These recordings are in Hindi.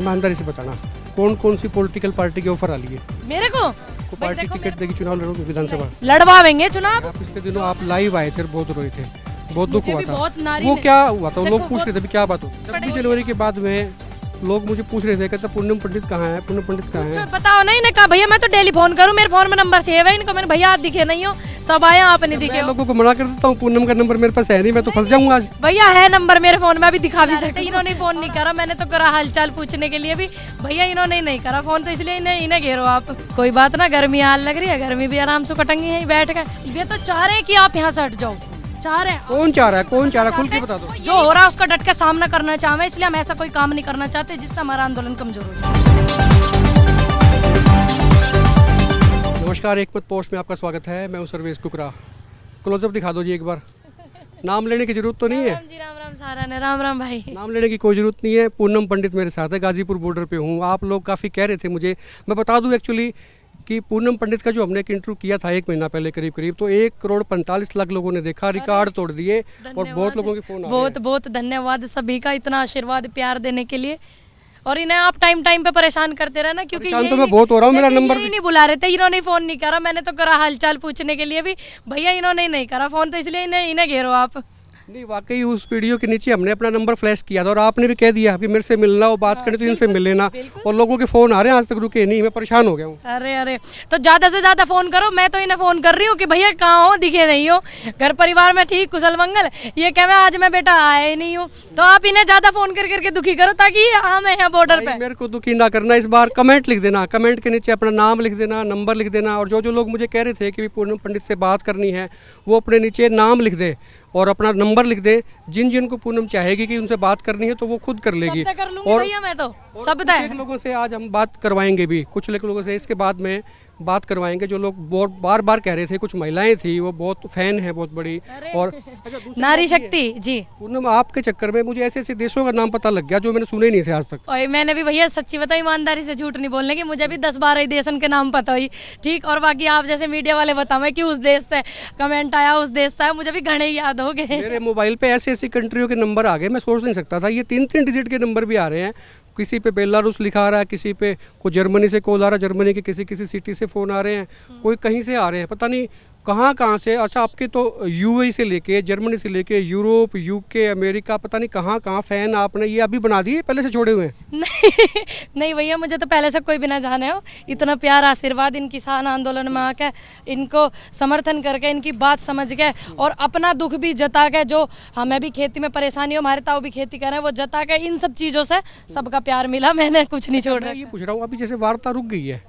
ईमानदारी से बताना कौन कौन सी पॉलिटिकल पार्टी के ऑफर आ रही है? मेरे को पार्टी टिकट देगी, चुनाव लड़ोगे विधानसभा? लड़वाएंगे चुनाव। आप पिछले दिनों आप लाइव आए थे, बहुत रोए थे, बहुत दुख हुआ था। बहुत वो क्या हुआ था? लोग पूछ रहे थे क्या बात हो? 26 बड़े जनवरी के बाद में लोग मुझे पूछ रहे थे, कहते पूनम पंडित कहाँ है, पूनम पंडित कहाँ है? बताओ नहीं ने कहा भैया मैं तो डेली फोन करूं, मेरे फोन में नंबर सेव है इनको। मैंने भैया आप दिखे नहीं हो, सब आए आप नहीं दिखे मैं हो। लोगों को मना कर देता हूँ, पूनम का नंबर मेरे पास है नहीं, मैं तो फंस जाऊंगा आज। भैया है नंबर मेरे फोन में, अभी दिखा भी सकते। इन्होंने फोन नहीं करा, मैंने तो करा हालचाल पूछने के लिए भी। भैया इन्होंने नहीं करा फोन, तो इसलिए इन्हें घेरो आप। कोई बात ना, गर्मी हाल लग रही है, गर्मी भी आराम से कटेंगे यहीं बैठ कर। ये तो चाह रहे हैं कि आप यहाँ से हट जाओ, चाह रहे हैं। कौन चाह रहा है? कौन चाह रहा है? खुल के बता दो। जो हो रहा है उसका डट के सामना करना चाहते, इसलिए हम ऐसा कोई काम नहीं करना चाहते जिससे हमारा आंदोलन कमजोर हो जाए। नमस्कार, एक मत पोस्ट में आपका स्वागत है। मैं हूं सर्वेश कुकरा। क्लोजअप दिखा दो जी एक बार। नाम लेने की जरूरत तो नहीं है? राम जी राम राम सारा ने राम राम भाई। नाम लेने की कोई ज़रूरत नहीं है। पूनम पंडित मेरे साथ है, गाजीपुर बॉर्डर पे हूँ। आप लोग काफ़ी कह रहे थे मुझे, मैं बता दूं एक्चुअली कि पूनम पंडित का जो हमने एक इंटरव्यू किया था 1 महीना पहले करीब तो 1,45,00,000 लोगों ने देखा, रिकॉर्ड तोड़ दिए और बहुत लोगों के फोन आ बहुत बहुत धन्यवाद सभी का, इतना आशीर्वाद प्यार देने के लिए। और इन्हें आप टाइम टाइम पे परेशान करते रहना, क्योंकि तो मैं बहुत हो रहा हूँ। मेरा नंबर ही नहीं बुला रहे थे, इन्होंने फोन नहीं करा, मैंने तो करा हालचाल पूछने के लिए भी। भैया इन्होंने नहीं करा फोन, तो इसलिए इन्हें घेरो आप। नहीं, वाकई उस वीडियो के नीचे हमने अपना नंबर फ्लैश किया था और आपने भी कह दिया कि मेरे से मिलना हो, बात करनी तो इनसे मिल लेना। और लोगों के फोन आ रहे हैं, आज तक रुके नहीं, मैं परेशान हो गया हूँ। अरे अरे, तो ज्यादा से ज्यादा फोन करो। मैं तो इन्हें फोन कर रही हूँ कि भैया कहाँ हो, दिखे नहीं हो, घर परिवार में ठीक कुशल मंगल। ये कह आज मैं बेटा आया ही नहीं हूँ, तो आप इन्हें ज्यादा फोन कर करके दुखी करो ताकि हम यहाँ बॉर्डर पे। मेरे को दुखी ना करना, इस बार कमेंट लिख देना, कमेंट के नीचे अपना नाम लिख देना, नंबर लिख देना। और जो लोग मुझे कह रहे थे कि पूनम पंडित से बात करनी है, वो अपने नीचे नाम लिख दे और अपना नंबर लिख दे। जिन को पूनम चाहेगी कि उनसे बात करनी है तो वो खुद कर लेगी। कर लूंगी भैया मैं तो सब कुछ लोगों से आज हम बात करवाएंगे भी, कुछ लोगों से इसके बाद में बात करवाएंगे। जो लोग बहुत बार बार कह रहे थे, कुछ महिलाएं थी, वो बहुत फैन है, बहुत बड़ी। और नारी शक्ति जी। पूनम आपके चक्कर में मुझे ऐसे ऐसे देशों का नाम पता लग गया जो मैंने सुने ही नहीं थे आज तक। और मैंने भी भैया सच्ची बताओ, ईमानदारी से झूठ नहीं बोलने की, मुझे भी 10-12 देशन के नाम पता हुई, ठीक। और बाकी आप जैसे मीडिया वाले बताओ कि उस देश से कमेंट आया, उस देश से, मुझे भी घने याद हो गए। मेरे मोबाइल पे ऐसी ऐसी कंट्रियों के नंबर आ गए, मैं सोच नहीं सकता था। ये 3-3 डिजिट के नंबर भी आ रहे हैं। किसी पे बेलारूस लिखा आ रहा है, किसी पे कोई जर्मनी से कॉल आ रहा है, जर्मनी के किसी सिटी से फ़ोन आ रहे हैं, कोई कहीं से आ रहे हैं, पता नहीं कहाँ से। अच्छा, आपके तो यूएई से लेके, जर्मनी से लेके, यूरोप, यूके, अमेरिका, पता नहीं कहाँ फ़ैन आपने ये अभी बना दिए, पहले से छोड़े हुए हैं? नहीं भैया, मुझे तो पहले से कोई भी ना जाने हो। इतना प्यार आशीर्वाद इन किसान आंदोलन में आके, इनको समर्थन करके, इनकी बात समझ के और अपना दुख भी जता के, जो हमें भी खेती में परेशानी हो, हमारे ताऊ भी खेती कर रहे हैं, वो जता के, इन सब चीज़ों से सबका प्यार मिला। मैंने कुछ नहीं छोड़ रहा। ये पूछ रहा हूँ, अभी जैसे वार्ता रुक गई है,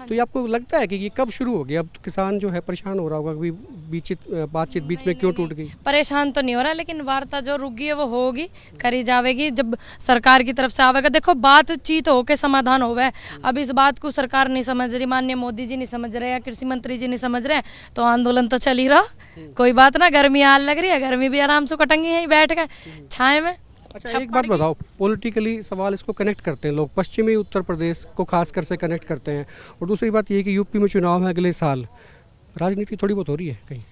तो ये आपको लगता है कि ये कब शुरू हो गया? अब तो किसान जो है परेशान हो रहा होगा, अभी बातचीत बीच में क्यों टूट गई? परेशान तो नहीं हो रहा, लेकिन वार्ता जो रुक गई है वो होगी, करी जाएगी जब सरकार की तरफ से आवेगा। देखो, बातचीत होके समाधान होवे। अब इस बात को सरकार नहीं समझ रही, माननीय मोदी जी नहीं समझ रहे या कृषि मंत्री जी नहीं समझ रहे, तो आंदोलन तो चल ही रहा। कोई बात ना, गर्मी हाल लग रही है, गर्मी भी आराम से कटेंगे यहीं बैठ के छाए में। अच्छा, एक बात बताओ, पॉलिटिकली सवाल इसको कनेक्ट करते हैं लोग, पश्चिमी उत्तर प्रदेश को खासकर से कनेक्ट करते हैं। और दूसरी बात ये कि यूपी में चुनाव है अगले साल, राजनीति थोड़ी बहुत हो रही है कहीं?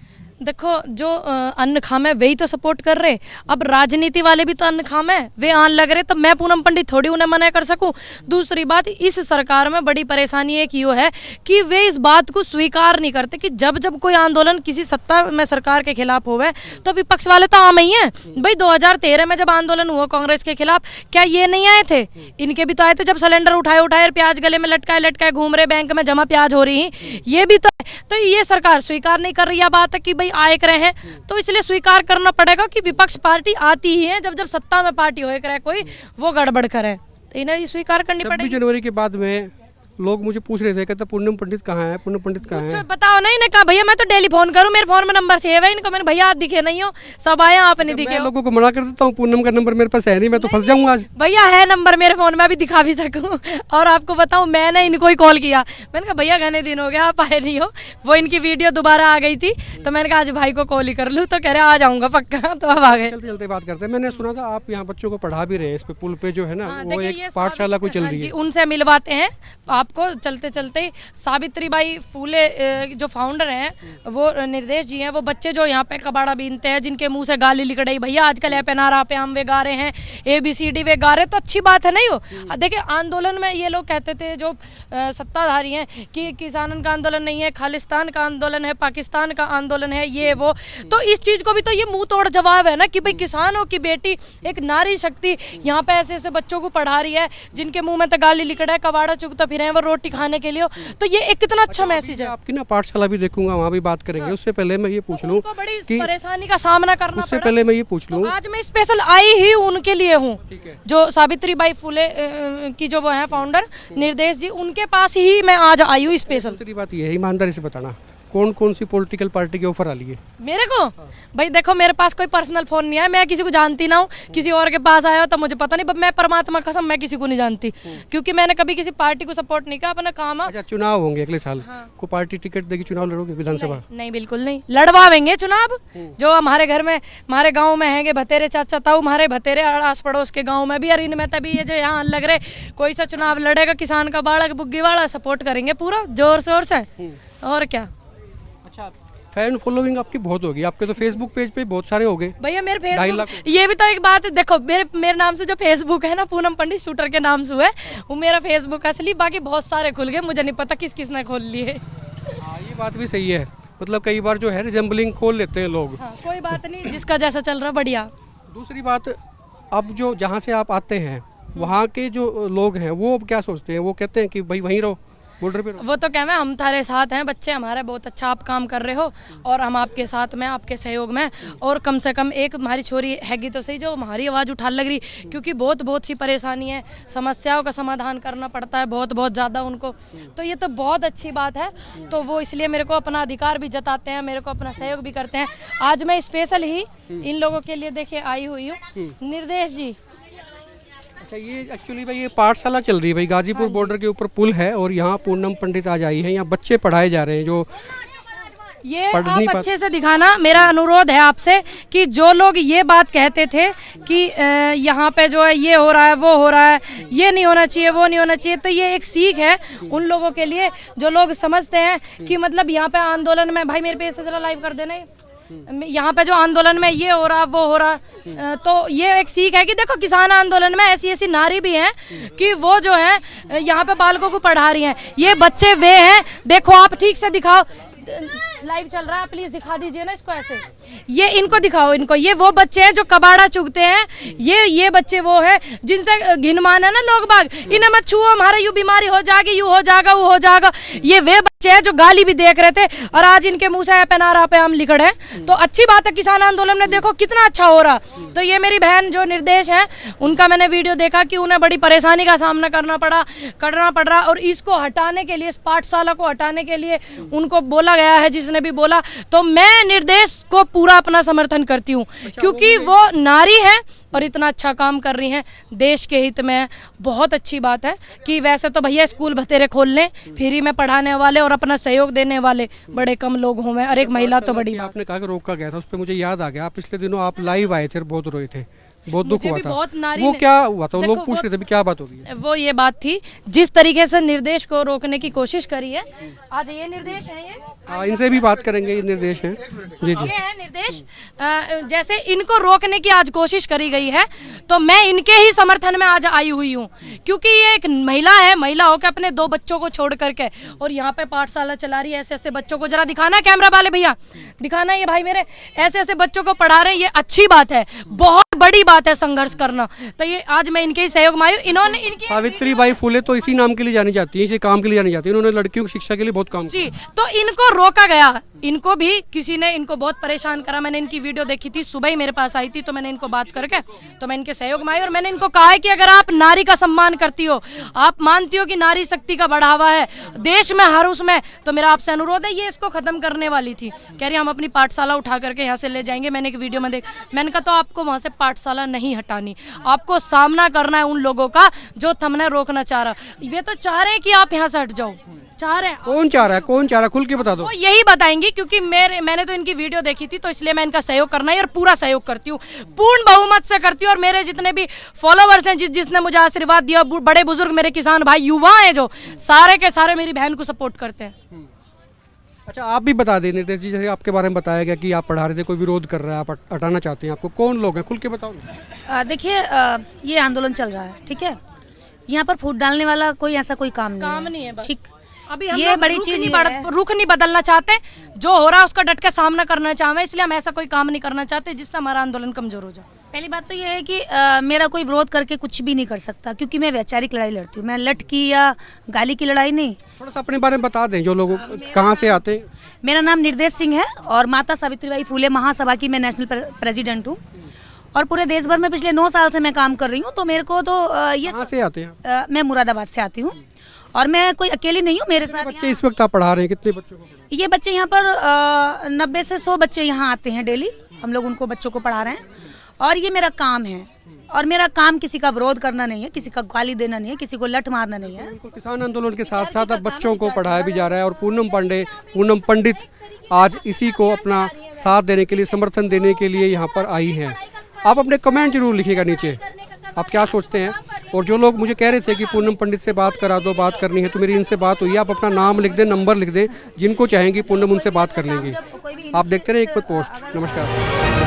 देखो, जो अन्न खामे वही तो सपोर्ट कर रहे। अब राजनीति वाले भी तो अन्न खामे, वे आन लग रहे, तो मैं पूनम पंडित थोड़ी उन्हें मना कर सकूं। दूसरी बात, इस सरकार में बड़ी परेशानी एक ये है कि वे इस बात को स्वीकार नहीं करते कि जब जब कोई आंदोलन किसी सत्ता में सरकार के खिलाफ होवे तो विपक्ष वाले तो आम ही हैं। भाई 2013 में जब आंदोलन हुआ कांग्रेस के खिलाफ, क्या ये नहीं आए थे? इनके भी तो आए थे, जब सिलेंडर उठाए प्याज गले में लटकाए घूम रहे, बैंक में जमा प्याज हो रही, ये भी तो ये सरकार स्वीकार नहीं कर रही है बात है कि भाई आए रहे हैं, तो इसलिए स्वीकार करना पड़ेगा कि विपक्ष पार्टी आती ही है जब सत्ता में पार्टी होए करे कोई, वो गड़बड़ करे, तो इन्हें स्वीकार करनी पड़ेगी। 26 जनवरी के बाद में लोग मुझे पूछ रहे थे, कहते पूनम पंडित कहाँ है, पूनम पंडित कहाँ है? बताओ नहीं ने कहा भैया मैं तो डेली फोन करूं, मेरे फोन में नंबर सेव है इनको। मैंने भैया आप दिखे नहीं हो, सब आए आप नहीं दिखे। मैं लोगों को मना कर देता हूँ, पूनम का नंबर मेरे पास है नहीं, मैं तो फंस जाऊंगा आज। भैया है नंबर मेरे फोन में, अभी दिखा भी सकूं। और आपको बताऊं, मैंने इनको ही कॉल किया, मैंने कहा भैया घने दिन हो गया आप आए नहीं हो। वो इनकी वीडियो दोबारा आ गई थी, तो मैंने कहा आज भाई को कॉल ही कर लूँ, तो कह रहे आ जाऊंगा पक्का, तो अब आ गए। चलते चलते बात करते हैं। मैंने सुना था आप यहाँ बच्चों को पढ़ा भी रहे हैं, इस पे पुल पे जो है ना, वो एक पाठशाला कोई चल रही है, उनसे मिलवाते हैं। आप आपको चलते चलते ही सावित्रीबाई फूले जो फाउंडर हैं वो निर्देश जी हैं, वो बच्चे जो यहाँ पे कबाड़ा बीनते हैं, जिनके मुंह से गाली निकल रही, भैया आजकल ए पे नारा पे हम वे गा रहे हैं, ABCD वे गा रहे, तो अच्छी बात है नहीं हो। देखिए आंदोलन में ये लोग कहते थे जो सत्ताधारी हैं कि किसानों का आंदोलन नहीं है, खालिस्तान का आंदोलन है, पाकिस्तान का आंदोलन है, ये वो, तो इस चीज़ को भी तो ये मुंह तोड़ जवाब है ना कि भाई किसानों की बेटी एक नारी शक्ति यहाँ पे ऐसे ऐसे बच्चों को पढ़ा रही है, जिनके मुंह में तो गाली लिकड़ा है, कबाड़ा चुगता फिर है वो रोटी खाने के लिए, तो ये एक कितना अच्छा मैसेज है। आपकी ना पाठशाला भी देखूंगा, वहाँ भी बात करेंगे। उससे पहले मैं ये पूछ लूँ बड़ी कि परेशानी का सामना करना उससे पड़ा। पहले मैं ये पूछ लूँ, तो आज मैं स्पेशल आई ही उनके लिए हूँ, जो सावित्रीबाई फुले की जो वो है फाउंडर निर्देश जी, उनके पास ही मैं आज आई हूँ स्पेशल। दूसरी बात ये है, ईमानदारी से बताना कौन कौन सी पॉलिटिकल पार्टी के ऑफर आ रही है? मेरे को भाई देखो, मेरे पास कोई पर्सनल फोन नहीं है, मैं किसी को जानती ना हूँ, किसी और के पास आया हो तो मुझे पता नहीं, मैं परमात्मा कसम मैं किसी को नहीं जानती, क्योंकि मैंने कभी किसी पार्टी को सपोर्ट नहीं किया, अपना काम है। अच्छा, चुनाव होंगे अगले साल, को पार्टी टिकट देगी, चुनाव लड़ोगे विधानसभा? नहीं बिल्कुल नहीं, लड़वाएंगे चुनाव। जो हमारे घर में हमारे गांव में हैंगे भतेरे चाचा ताऊ, हमारे भतेरे आस पड़ोस के गांव में भी, और इनमें तभी ये जो यहाँ लग रहे कोई सा चुनाव लड़ेगा किसान का बाड़क बुग्गी वाला, सपोर्ट करेंगे पूरा जोर शोर से, और क्या। अच्छा, फैन फॉलोइंग आपकी बहुत होगी, आपके तो फेसबुक पेज पे बहुत सारे हो गए भैया। मेरे 2.5 फेसबुक, लाख। ये भी तो एक बात है, देखो मेरे नाम से जो फेसबुक है ना, पूनम पंडित शूटर के नाम से है वो मेरा फेसबुक असली, बाकी बहुत सारे खुल गए, मुझे नहीं पता किस किस ने खोल लिए। हाँ, ये बात भी सही है, मतलब कई बार जो है रिजेंबलिंग खोल लेते हैं लोग। हाँ, कोई बात नहीं, जिसका जैसा चल रहा बढ़िया। दूसरी बात, अब जो जहाँ से आप आते हैं वहाँ के जो लोग हैं वो अब क्या सोचते हैं? वो कहते हैं कि भाई वहीं रहो, बॉर्डर पे रहो? वो तो कहना हम थारे साथ हैं, बच्चे हमारे बहुत अच्छा आप काम कर रहे हो, और हम आपके साथ में, आपके सहयोग में, और कम से कम एक हमारी छोरी हैगी तो सही जो हमारी आवाज़ उठा लग रही, क्योंकि बहुत सी परेशानी है, समस्याओं का समाधान करना पड़ता है बहुत ज़्यादा उनको, तो ये तो बहुत अच्छी बात है। तो वो इसलिए मेरे को अपना अधिकार भी जताते हैं, मेरे को अपना सहयोग भी करते हैं। आज मैं स्पेशल ही इन लोगों के लिए देखिए आई हुई हूँ, निर्देश जी। अच्छा, ये एक्चुअली भाई ये पाठशाला चल रही है भाई, गाजीपुर बॉर्डर के ऊपर पुल है और यहाँ पूनम पंडित आज आई है, यहाँ बच्चे पढ़ाए जा रहे हैं जो ये आप अच्छे से दिखाना, मेरा अनुरोध है आपसे कि जो लोग ये बात कहते थे कि यहाँ पे जो है ये हो रहा है वो हो रहा है, ये नहीं होना चाहिए वो नहीं होना चाहिए, तो ये एक सीख है उन लोगों के लिए जो लोग समझते हैं कि मतलब यहाँ पे आंदोलन में, भाई मेरे पेज से जरा लाइव कर देना, यहाँ पे जो आंदोलन में ये हो रहा वो हो रहा, तो ये एक सीख है कि देखो किसान आंदोलन में ऐसी ऐसी नारी भी हैं कि वो जो है यहाँ पे बालकों को पढ़ा रही हैं। ये बच्चे वे हैं, देखो आप ठीक से दिखाओ, लाइव चल रहा है, प्लीज दिखा दीजिए ना इसको ऐसे, ये इनको दिखाओ, इनको, ये वो बच्चे हैं जो कबाड़ा चुगते हैं, ये बच्चे वो हैं जिनसे घिनमान है ना लोग बाग, इन्हें मत छुओ, हमारा यूँ बीमारी हो जाएगी, यूँ हो जाएगा वो हो जाएगा, ये वे बच्चे हैं जो गाली भी देख रहे थे और आज इनके मुंह से पे नारा पे हम लिखड़े हैं। तो अच्छी बात है, किसान आंदोलन में देखो कितना अच्छा हो रहा। तो ये मेरी बहन जो निर्देश है उनका मैंने वीडियो देखा कि उन्हें बड़ी परेशानी का सामना करना पड़ रहा, और इसको हटाने के लिए, इस पाठशाला को हटाने के लिए उनको बोला गया है, जिसने भी बोला, तो मैं निर्देश को पूरा अपना समर्थन करती हूँ, क्योंकि वो नारी है और इतना अच्छा काम कर रही हैं, देश के हित में। बहुत अच्छी बात है कि वैसे तो भैया स्कूल भतेरे खोल लें, फ्री में पढ़ाने वाले और अपना सहयोग देने वाले बड़े कम लोग हों, और एक महिला तो बड़ी। आपने कहा कि रोका गया था, उस पर मुझे याद आ गया, पिछले दिनों आप लाइव आए थे और बहुत रोए थे, बहुत दुख हुआ था, वो क्या हुआ था? लोग पूछ रहे थे क्या बात होगी? वो ये बात थी, जिस तरीके से निर्देश को रोकने की कोशिश करी है, आज ये निर्देश है, ये इनसे भी बात करेंगे, ये निर्देश हैं जी जी, ये है निर्देश, जैसे इनको रोकने की आज कोशिश करी गई है, तो मैं इनके ही समर्थन में आज आई हुई हूँ, क्योंकि ये एक महिला है, महिला होकर अपने 2 बच्चों को छोड़ करके और यहाँ पे पाठशाला चला रही है, ऐसे ऐसे बच्चों को, जरा दिखाना कैमरा वाले भैया, दिखाना, ये भाई मेरे ऐसे ऐसे बच्चों को पढ़ा रहे हैं, ये अच्छी बात है, बहुत बड़ी बात है संघर्ष करना। तो ये आज मैं इनके ही सहयोग में आई हूँ। इन्होंने इनकी सावित्रीबाई फुले तो इसी नाम के लिए जानी जाती है, इसी काम के लिए जानी जाती है, इन्होंने लड़कियों की शिक्षा के लिए बहुत काम जी, तो इनको रोका गया, इनको भी किसी ने इनको बहुत परेशान करा। मैंने इनकी वीडियो देखी थी, सुबह ही मेरे पास आई थी, तो मैंने इनको बात करके तो मैं इनके सहयोग में आई और मैंने इनको कहा है कि अगर आप नारी का सम्मान करती हो, आप मानती हो कि नारी शक्ति का बढ़ावा है देश में हर उसमें, तो मेरा आपसे अनुरोध है, ये इसको खत्म करने वाली थी, कह रही हम अपनी पाठशाला उठा करके यहाँ से ले जाएंगे। मैंने एक वीडियो में मैंने कहा तो आपको वहाँ से पाठशाला नहीं हटानी, आपको सामना करना है उन लोगों का जो तुमने रोकना चाह रहा। वे तो चाह रहे हैं कि आप यहाँ से हट जाओ, चाह रहे हैं। कौन चाह रहा है, कौन चाह रहा है, खुल के बता दो। वो यही बताएंगी क्योंकि मैंने तो इनकी वीडियो देखी थी, तो इसलिए मैं इनका सहयोग करना है और पूरा सहयोग करती हूँ, पूर्ण बहुमत से करती हूँ। और मेरे जितने भी फॉलोवर्स हैं, जिसने मुझे आशीर्वाद दिया, बड़े बुजुर्ग, मेरे किसान भाई, युवा हैं जो, सारे के सारे मेरी बहन को सपोर्ट करते हैं। अच्छा, आप भी बता दें निर्देश जी, जैसे आपके बारे में बताया गया कि आप पढ़ा रहे थे, कोई विरोध कर रहा है, आप हटाना चाहते हैं, आपको कौन लोग हैं, खुल के बताओ ना। देखिए, ये आंदोलन चल रहा है, ठीक है। यहाँ पर फूट डालने वाला कोई ऐसा कोई काम नहीं है, बस। ठीक। अभी हम ये लोग बड़ी रुख चीज नहीं ये है। रुख नहीं बदलना चाहते, जो हो रहा है उसका डट के सामना करना चाहते, इसलिए हम ऐसा कोई काम नहीं करना चाहते जिससे हमारा आंदोलन कमजोर हो जाए। पहली बात तो ये है कि मेरा कोई विरोध करके कुछ भी नहीं कर सकता, क्योंकि मैं वैचारिक लड़ाई लड़ती हूँ, मैं लट की या गाली की लड़ाई नहीं। थोड़ा सा अपने बारे में बता दें, जो लोग कहाँ से आते हैं। मेरा नाम निर्देश सिंह है और माता सावित्रीबाई फूले महासभा की मैं नेशनल प्रेसिडेंट हूँ और पूरे देश भर में पिछले 9 साल से मैं काम कर रही हूँ। तो मेरे को तो ये कहाँ से आते हैं? मैं मुरादाबाद से आती हूँ और मैं कोई अकेली नहीं हूँ, मेरे साथ बच्चे इस वक्त आप पढ़ा रहे हैं, कितने बच्चों को? ये बच्चे यहाँ पर 90 से 100 बच्चे यहाँ आते हैं डेली, हम लोग उनको बच्चों को पढ़ा रहे हैं और ये मेरा काम है। और मेरा काम किसी का विरोध करना नहीं है, किसी का गाली देना नहीं है, किसी को लठ मारना नहीं है। बिल्कुल, किसान आंदोलन के साथ साथ अब बच्चों को पढ़ाया भी जा रहा है और पूनम पंडित आज इसी को अपना साथ देने के लिए, समर्थन देने के लिए यहाँ पर आई हैं। आप अपने कमेंट जरूर लिखिएगा नीचे, आप क्या सोचते हैं। और जो लोग मुझे कह रहे थे कि पूनम पंडित से बात करा दो, बात करनी है, तो मेरी इनसे बात हुई है। आप अपना नाम लिख दें, नंबर लिख दें, जिनको चाहेंगी पूनम उनसे बात कर लेंगी। आप देखते रहे एक पोस्ट। नमस्कार।